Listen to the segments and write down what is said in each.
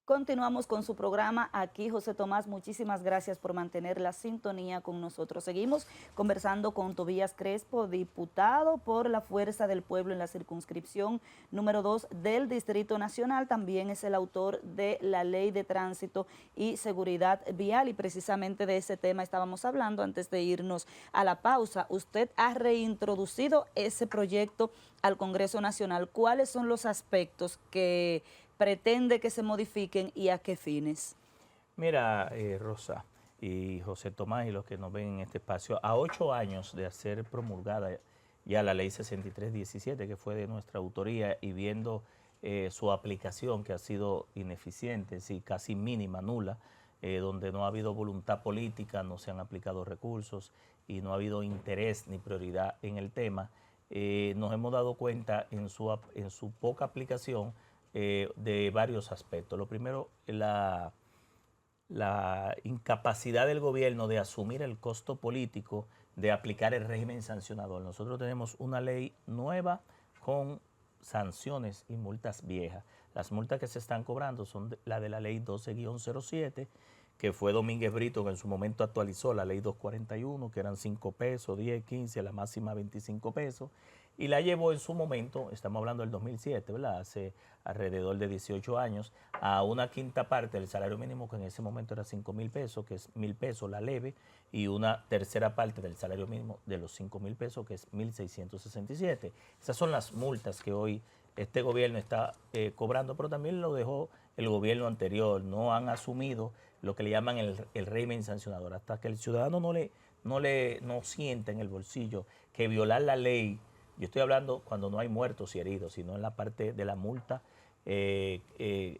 Continuamos con su programa aquí, José Tomás. Muchísimas gracias por mantener la sintonía con nosotros. Seguimos conversando con Tobías Crespo, diputado por la Fuerza del Pueblo en la circunscripción número 2 del Distrito Nacional. También es el autor de la Ley de Tránsito y Seguridad Vial y precisamente de ese tema estábamos hablando antes de irnos a la pausa. Usted ha reintroducido ese proyecto al Congreso Nacional. ¿Cuáles son los aspectos que pretende que se modifiquen y a qué fines? Mira, Rosa y José Tomás y los que nos ven en este espacio, a 8 años de ser promulgada ya la ley 6317, que fue de nuestra autoría, y viendo su aplicación, que ha sido ineficiente, sí, casi mínima, nula, donde no ha habido voluntad política, no se han aplicado recursos y no ha habido interés ni prioridad en el tema, nos hemos dado cuenta en su poca aplicación de varios aspectos. Lo primero, la incapacidad del gobierno de asumir el costo político de aplicar el régimen sancionador. Nosotros tenemos una ley nueva con sanciones y multas viejas. Las multas que se están cobrando son la de la ley 12-07, que fue Domínguez Brito, que en su momento actualizó la ley 241, que eran 5 pesos, 10, 15, la máxima 25 pesos, y la llevó en su momento, estamos hablando del 2007, ¿verdad? Hace alrededor de 18 años, a una quinta parte del salario mínimo, que en ese momento era 5.000 pesos, que es 1.000 pesos la leve, y una tercera parte del salario mínimo de los 5.000 pesos, que es 1.667. Esas son las multas que hoy este gobierno está cobrando, pero también lo dejó el gobierno anterior. No han asumido lo que le llaman el régimen sancionador, hasta que el ciudadano no sienta en el bolsillo que violar la ley. Yo estoy hablando cuando no hay muertos y heridos, sino en la parte de la multa, que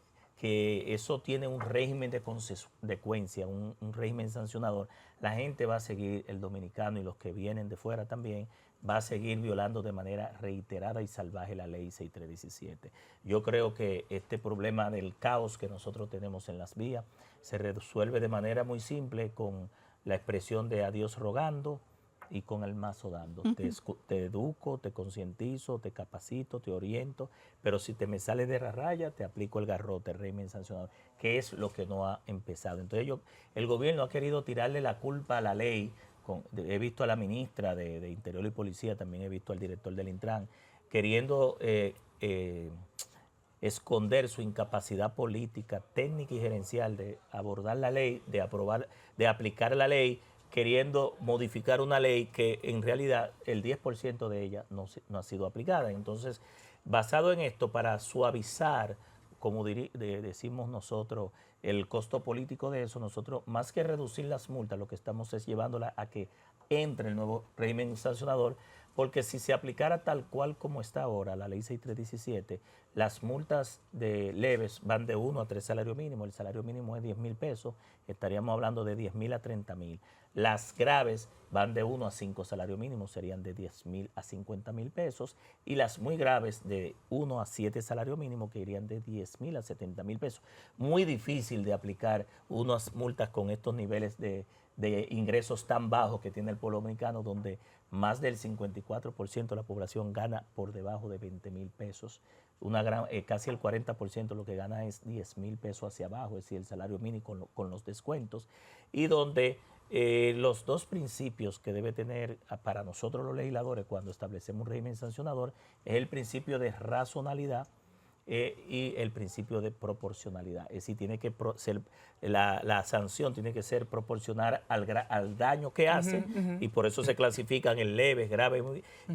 eso tiene un régimen de consecuencia, un régimen sancionador. La gente va a seguir, el dominicano y los que vienen de fuera también, va a seguir violando de manera reiterada y salvaje la ley 6317. Yo creo que este problema del caos que nosotros tenemos en las vías se resuelve de manera muy simple con la expresión de a Dios rogando y con el mazo dando. Te educo, te concientizo, te capacito, te oriento, pero si te me sale de la raya, te aplico el garrote, el régimen sancionador, que es lo que no ha empezado. Entonces el gobierno ha querido tirarle la culpa a la ley. He visto a la ministra de Interior y Policía, también he visto al director del Intran, queriendo esconder su incapacidad política, técnica y gerencial de abordar la ley, de aprobar, de aplicar la ley, queriendo modificar una ley que en realidad el 10% de ella no ha sido aplicada. Entonces, basado en esto, para suavizar, como decimos nosotros, el costo político de eso, nosotros, más que reducir las multas, lo que estamos es llevándola a que entre el nuevo régimen sancionador, porque si se aplicara tal cual como está ahora la ley 6317, las multas de leves van de 1 a 3 salarios mínimos, el salario mínimo es 10.000 pesos, estaríamos hablando de 10.000 a 30.000. Las graves van de 1 a 5 salarios mínimos, serían de 10.000 a 50.000 pesos, y las muy graves de 1 a 7 salarios mínimos, que irían de 10.000 a 70.000 pesos. Muy difícil de aplicar unas multas con estos niveles de ingresos tan bajos que tiene el pueblo dominicano, donde más del 54% de la población gana por debajo de 20.000 pesos. Casi el 40% lo que gana es 10.000 pesos hacia abajo, es decir, el salario mínimo con los descuentos, y donde los dos principios que debe tener para nosotros los legisladores cuando establecemos un régimen sancionador es el principio de razonalidad y el principio de proporcionalidad. Es decir, tiene que ser, la sanción tiene que ser proporcional al daño que hace, y por eso se clasifican en leves, graves,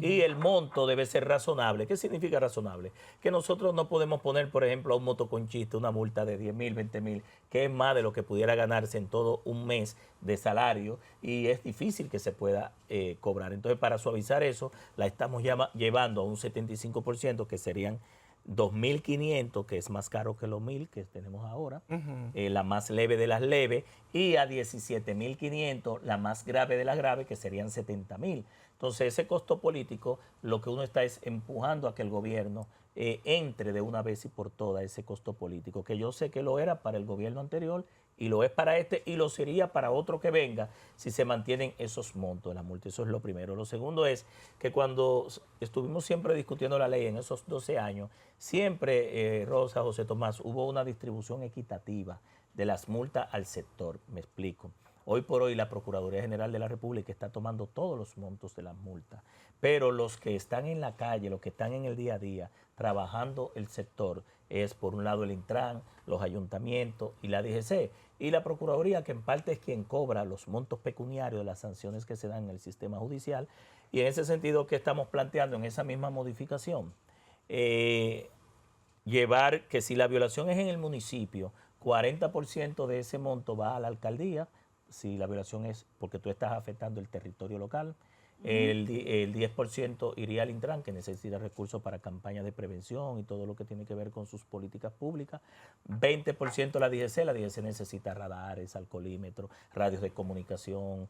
y el monto debe ser razonable. ¿Qué significa razonable? Que nosotros no podemos poner, por ejemplo, a un motoconchista una multa de 10.000, 20.000, que es más de lo que pudiera ganarse en todo un mes de salario, y es difícil que se pueda cobrar. Entonces, para suavizar eso, la estamos llevando a un 75%, que serían 2.500, que es más caro que los 1.000 que tenemos ahora, la más leve de las leves, y a 17.500, la más grave de las graves, que serían 70.000. Entonces, ese costo político, lo que uno está es empujando a que el gobierno entre de una vez y por todas ese costo político, que yo sé que lo era para el gobierno anterior y lo es para este y lo sería para otro que venga si se mantienen esos montos de la multa. Eso es lo primero. Lo segundo es que cuando estuvimos siempre discutiendo la ley en esos 12 años, siempre, Rosa, José Tomás, hubo una distribución equitativa de las multas al sector. Me explico. Hoy por hoy la Procuraduría General de la República está tomando todos los montos de las multas, pero los que están en la calle, los que están en el día a día, trabajando el sector, es por un lado el Intran, los ayuntamientos y la DGC, y la Procuraduría, que en parte es quien cobra los montos pecuniarios de las sanciones que se dan en el sistema judicial, y en ese sentido, ¿qué estamos planteando en esa misma modificación? Llevar que si la violación es en el municipio, 40% de ese monto va a la alcaldía, si la violación es porque tú estás afectando el territorio local. El 10% iría al Intran, que necesita recursos para campañas de prevención y todo lo que tiene que ver con sus políticas públicas. 20% la DGC necesita radares, alcoholímetros, radios de comunicación,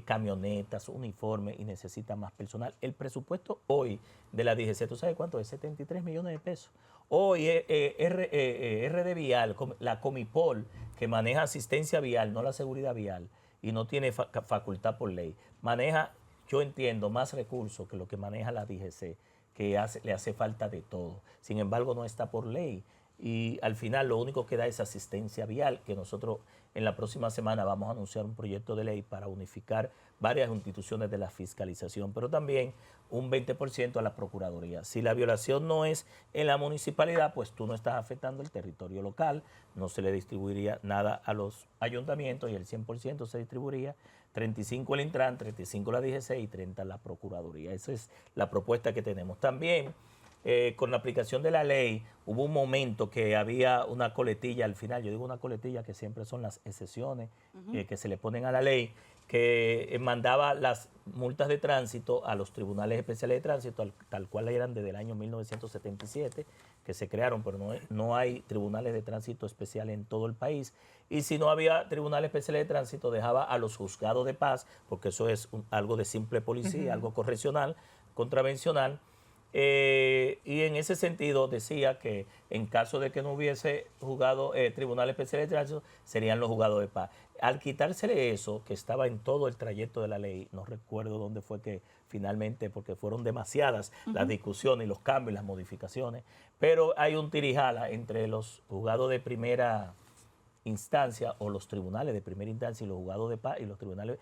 camionetas, uniformes y necesita más personal. El presupuesto hoy de la DGC, ¿tú sabes cuánto es? 73 millones de pesos. Hoy RD Vial, la Comipol, que maneja asistencia vial, no la seguridad vial, y no tiene facultad por ley, maneja, yo entiendo, más recursos que lo que maneja la DGC, que le hace falta de todo. Sin embargo, no está por ley. Y al final lo único que da es asistencia vial, que nosotros en la próxima semana vamos a anunciar un proyecto de ley para unificar varias instituciones de la fiscalización, pero también un 20% a la Procuraduría. Si la violación no es en la municipalidad, pues tú no estás afectando el territorio local, no se le distribuiría nada a los ayuntamientos y el 100% se distribuiría, 35 el Intran, 35 la DGC y 30 la Procuraduría. Esa es la propuesta que tenemos. También con la aplicación de la ley, hubo un momento que había una coletilla al final, yo digo una coletilla que siempre son las excepciones que se le ponen a la ley, que mandaba las multas de tránsito a los tribunales especiales de tránsito, tal cual eran desde el año 1977, que se crearon, pero no hay tribunales de tránsito especiales en todo el país. Y si no había tribunales especiales de tránsito, dejaba a los juzgados de paz, porque eso es algo de simple policía, algo correccional, contravencional. Y en ese sentido decía que en caso de que no hubiese juzgado tribunales especiales de tránsito, serían los juzgados de paz. Al quitársele eso, que estaba en todo el trayecto de la ley, no recuerdo dónde fue que finalmente, porque fueron demasiadas las discusiones y los cambios y las modificaciones, pero hay un tirijala entre los juzgados de primera instancia o los tribunales de primera instancia y los juzgados de paz y los tribunales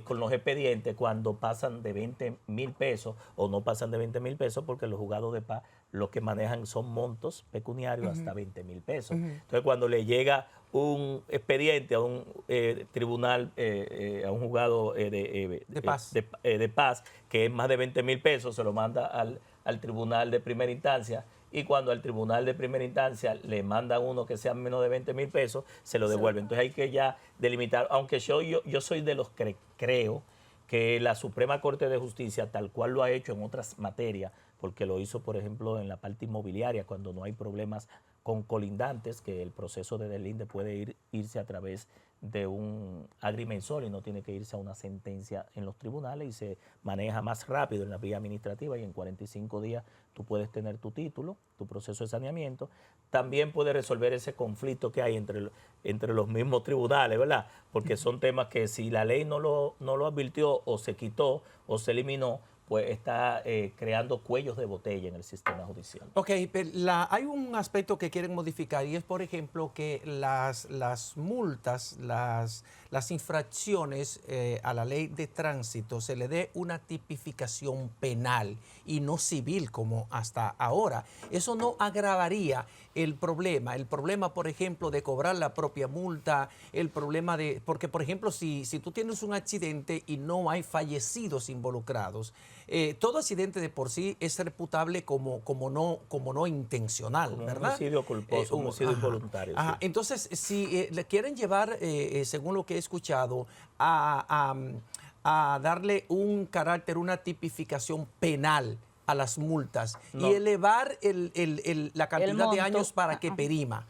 con los expedientes cuando pasan de 20,000 pesos o no pasan de 20,000 pesos, porque los juzgados de paz lo que manejan son montos pecuniarios hasta 20,000 pesos. Entonces, cuando le llega un expediente a un tribunal, a un juzgado de paz, que es más de 20,000 pesos, se lo manda al tribunal de primera instancia. Y cuando al tribunal de primera instancia le manda uno que sea menos de 20,000 pesos, se lo devuelve. Entonces hay que ya delimitar, aunque yo soy de los que creo que la Suprema Corte de Justicia, tal cual lo ha hecho en otras materias, porque lo hizo, por ejemplo, en la parte inmobiliaria, cuando no hay problemas con colindantes, que el proceso de deslinde puede irse a través de un agrimensor y no tiene que irse a una sentencia en los tribunales y se maneja más rápido en la vía administrativa y en 45 días tú puedes tener tu título, tu proceso de saneamiento. También puede resolver ese conflicto que hay entre los mismos tribunales, ¿verdad? Porque son temas que si la ley no lo advirtió o se quitó o se eliminó, pues está creando cuellos de botella en el sistema judicial. Ok, pero hay un aspecto que quieren modificar y es, por ejemplo, que las multas, las infracciones a la ley de tránsito se le dé una tipificación penal y no civil como hasta ahora. Eso no agravaría el problema, por ejemplo, de cobrar la propia multa, el problema de, porque, por ejemplo, si tú tienes un accidente y no hay fallecidos involucrados, todo accidente de por sí es reputable como no intencional, como ¿verdad? Un homicidio culposo, un homicidio involuntario. Sí. Entonces, si le quieren llevar, según lo que he escuchado, a darle un carácter, una tipificación penal a las multas y elevar la cantidad de años para que perima.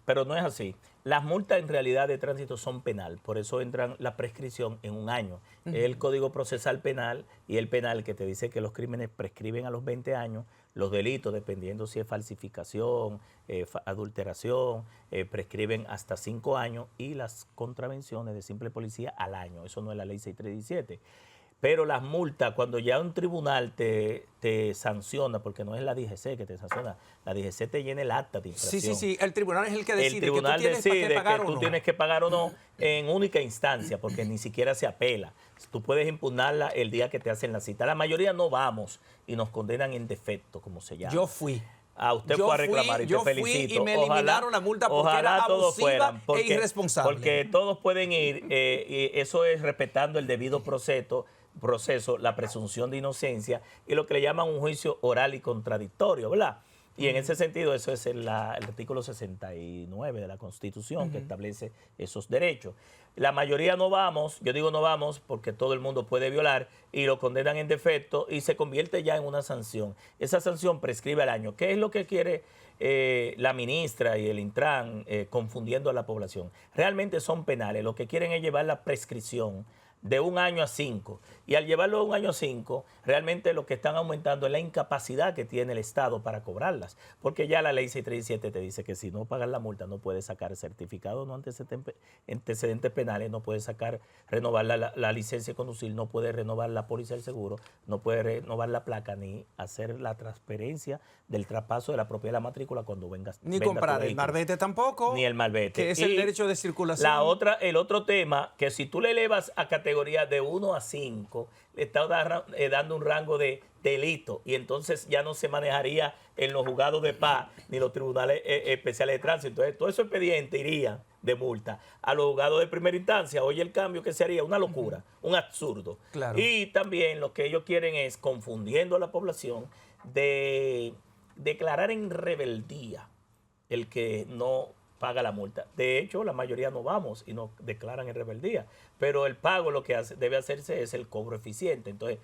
pero no es así. Las multas en realidad de tránsito son penal, por eso entran la prescripción en un año. El Código Procesal Penal y el penal que te dice que los crímenes prescriben a los 20 años, los delitos, dependiendo si es falsificación, adulteración, prescriben hasta 5 años y las contravenciones de simple policía al año. Eso no es la ley 6317. Pero las multas, cuando ya un tribunal te sanciona, porque no es la DGC que te sanciona, la DGC te llena el acta de infracción. Sí, el tribunal es el que decide el tribunal que tú tienes decide que pagar que o tú no. tienes que pagar o no en única instancia, porque ni siquiera se apela. Tú puedes impugnarla el día que te hacen la cita. La mayoría no vamos y nos condenan en defecto, como se llama. Yo fui. Usted fue a reclamar y te felicito. Fui y me eliminaron la multa porque ojalá era todos abusiva fueran, porque, e irresponsable. Porque todos pueden ir, y eso es respetando el debido proceso, la presunción de inocencia y lo que le llaman un juicio oral y contradictorio, ¿verdad? Y en ese sentido, eso es el artículo 69 de la Constitución que establece esos derechos. La mayoría no vamos, yo digo no vamos porque todo el mundo puede violar y lo condenan en defecto y se convierte ya en una sanción. Esa sanción prescribe al año. ¿Qué es lo que quiere la ministra y el Intran confundiendo a la población? Realmente son penales, lo que quieren es llevar la prescripción de 1 año a 5. Y al llevarlo de 1 año a 5, realmente lo que están aumentando es la incapacidad que tiene el Estado para cobrarlas. Porque ya la ley 637 te dice que si no pagas la multa no puedes sacar certificado no antecedentes penales, no puedes renovar la licencia de conducir, no puedes renovar la póliza del seguro, no puedes renovar la placa ni hacer la transferencia del traspaso de la propiedad de la matrícula cuando vengas. Ni comprar el marbete tampoco. Ni el marbete. Que es el derecho de circulación. El otro tema, que si tú le elevas a categoría de 1 a 5, le estás dando un rango de delito y entonces ya no se manejaría en los juzgados de paz ni los tribunales especiales de tránsito. Entonces, todo ese expediente iría de multa a los juzgados de primera instancia. Oye, el cambio que se haría, una locura, un absurdo. Claro. Y también lo que ellos quieren es, confundiendo a la población, de declarar en rebeldía el que no paga la multa. De hecho, la mayoría no vamos y no declaran en rebeldía, pero el pago lo que debe hacerse es el cobro eficiente. Entonces,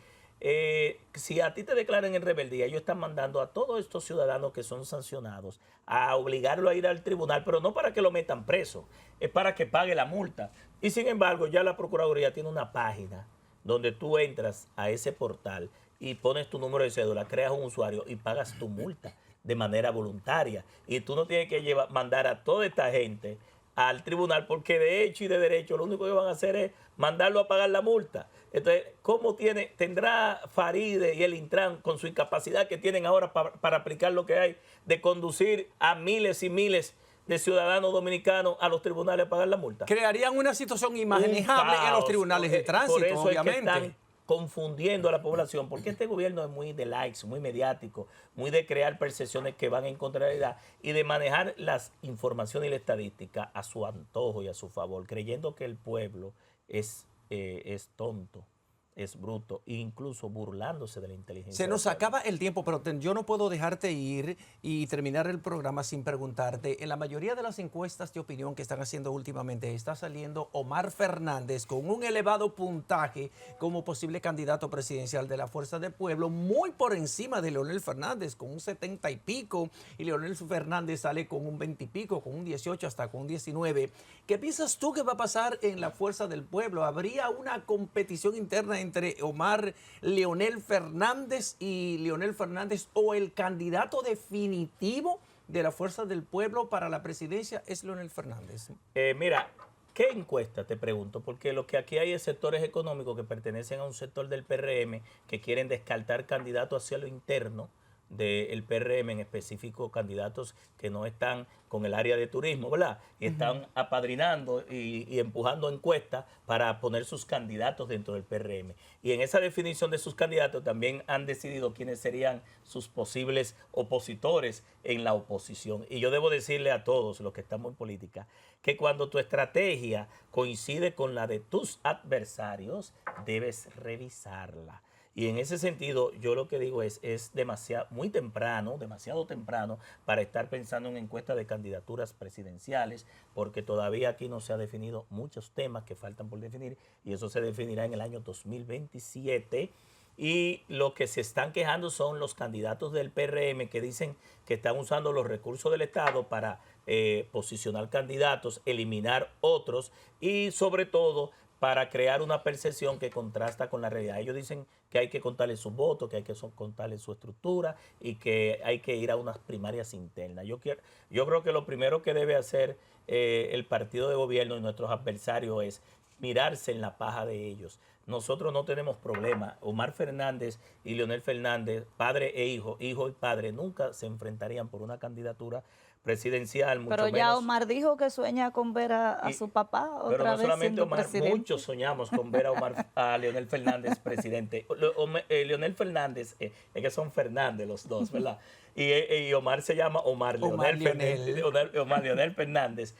si a ti te declaran en rebeldía, ellos están mandando a todos estos ciudadanos que son sancionados a obligarlo a ir al tribunal, pero no para que lo metan preso, es para que pague la multa. Y sin embargo, ya la Procuraduría tiene una página donde tú entras a ese portal y pones tu número de cédula, creas un usuario y pagas tu multa de manera voluntaria. Y tú no tienes que mandar a toda esta gente al tribunal porque de hecho y de derecho lo único que van a hacer es mandarlo a pagar la multa. Entonces, ¿cómo tendrá Faride y el Intran con su incapacidad que tienen ahora para aplicar lo que hay de conducir a miles y miles de ciudadanos dominicanos a los tribunales a pagar la multa? Crearían una situación inmanejable en los tribunales de tránsito, por eso obviamente. Es que están confundiendo a la población, porque este gobierno es muy de likes, muy mediático, muy de crear percepciones que van en contrariedad y de manejar las informaciones y la estadística a su antojo y a su favor, creyendo que el pueblo es tonto, es bruto, e incluso burlándose de la inteligencia. Se nos acaba el tiempo, pero yo no puedo dejarte ir y terminar el programa sin preguntarte. En la mayoría de las encuestas de opinión que están haciendo últimamente, está saliendo Omar Fernández con un elevado puntaje como posible candidato presidencial de la Fuerza del Pueblo, muy por encima de Leonel Fernández, con un 70 y pico, y Leonel Fernández sale con un 20 y pico, con un 18, hasta con un 19. ¿Qué piensas tú que va a pasar en la Fuerza del Pueblo? ¿Habría una competición interna entre Leonel Fernández y Leonel Fernández, o el candidato definitivo de la Fuerza del Pueblo para la presidencia es Leonel Fernández? Mira, ¿qué encuesta? Te pregunto, porque lo que aquí hay es sectores económicos que pertenecen a un sector del PRM que quieren descartar candidatos hacia lo interno del PRM, en específico candidatos que no están con el área de turismo, ¿verdad? Y están apadrinando y empujando encuestas para poner sus candidatos dentro del PRM. Y en esa definición de sus candidatos también han decidido quiénes serían sus posibles opositores en la oposición. Y yo debo decirle a todos los que estamos en política que cuando tu estrategia coincide con la de tus adversarios, debes revisarla. Y en ese sentido, yo lo que digo es demasiado temprano para estar pensando en encuestas de candidaturas presidenciales, porque todavía aquí no se ha definido muchos temas que faltan por definir, y eso se definirá en el año 2027. Y lo que se están quejando son los candidatos del PRM que dicen que están usando los recursos del Estado para posicionar candidatos, eliminar otros y sobre todo para crear una percepción que contrasta con la realidad. Ellos dicen que hay que contarle sus votos, que hay que contarle su estructura y que hay que ir a unas primarias internas. Yo creo que lo primero que debe hacer el partido de gobierno y nuestros adversarios es mirarse en la paja de ellos. Nosotros no tenemos problema. Omar Fernández y Leonel Fernández, padre e hijo, hijo y padre, nunca se enfrentarían por una candidatura presidencial, mucho Pero ya menos. Omar dijo que sueña con ver a su papá otra Pero no vez solamente siendo Omar, presidente. muchos soñamos con ver a Leonel Fernández presidente. Leonel Fernández, es que son Fernández los dos, ¿verdad? Y Omar se llama Omar Leonel Fernández.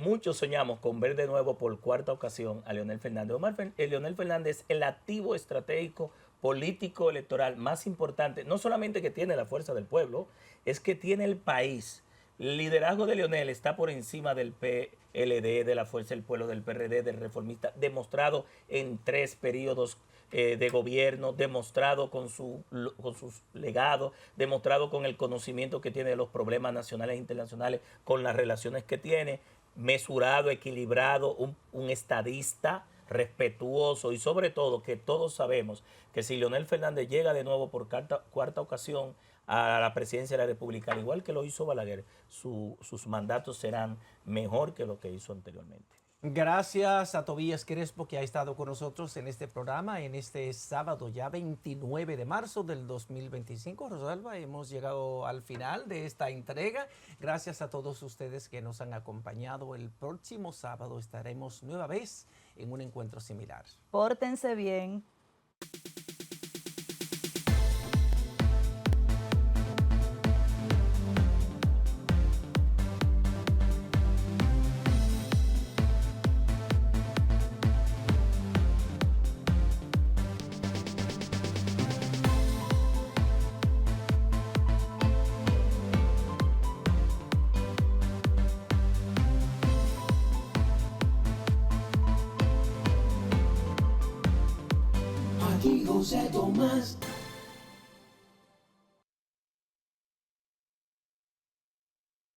Muchos soñamos con ver de nuevo por cuarta ocasión a Leonel Fernández. Leonel Fernández, el activo estratégico político electoral más importante, no solamente que tiene la fuerza del pueblo, es que tiene el país. El liderazgo de Leonel está por encima del PLD, de la Fuerza del Pueblo, del PRD, del Reformista, demostrado en 3 periodos de gobierno, demostrado con sus legados, demostrado con el conocimiento que tiene de los problemas nacionales e internacionales, con las relaciones que tiene, mesurado, equilibrado, un estadista respetuoso y sobre todo que todos sabemos que si Leonel Fernández llega de nuevo por cuarta ocasión a la presidencia de la República, al igual que lo hizo Balaguer, sus mandatos serán mejor que lo que hizo anteriormente. Gracias a Tobías Crespo, que ha estado con nosotros en este programa, en este sábado ya 29 de marzo del 2025. Rosalba, hemos llegado al final de esta entrega. Gracias a todos ustedes que nos han acompañado. El próximo sábado estaremos nueva vez en un encuentro similar. Pórtense bien. Aquí José Tomás.